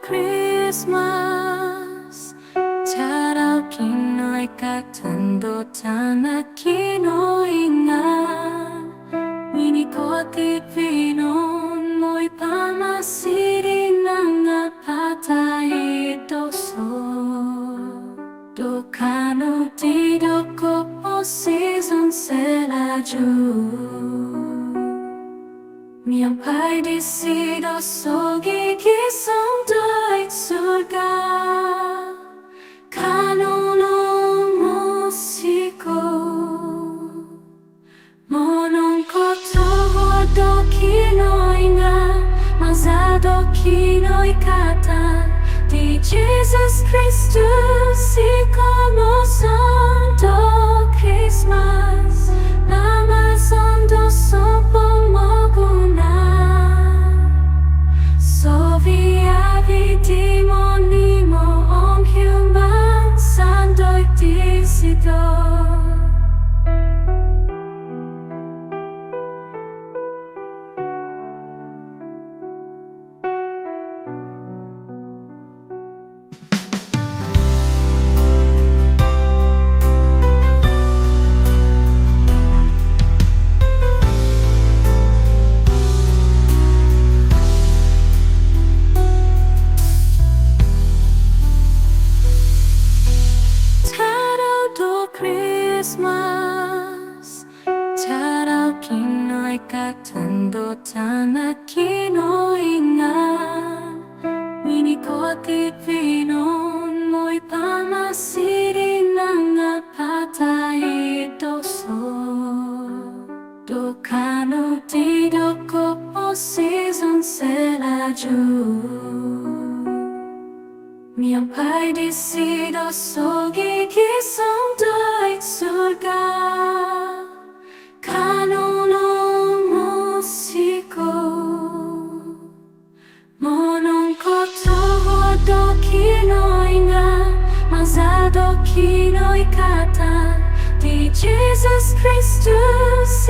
Krismas, Tadau Kinoikatan do Tanak Kinoingan, Minikot vinoun mo'y pamasi nangapatai douso, do Kanou do koposizon selajur. Miampai Disido sogigisom doid surga, Kanou umunsikou, Monongkotohuod do Kinoingan, Maza do kinoikatan, Jesus Kristus komozon do Krismas, douso Soviavi di monoimo humansan doid Disido. Krismas, Tadau Kinoikatan do Tanak Kinoingan, Minikot vinoun mo'y pamasi nangapatai douso, do Kanou do koposizon selajur. Miampai Disido sogigisom doid surga, Kanou umunsikou, Monongkotohuod do Kinoingan, Maza do kinoikatan, Jesus Kristus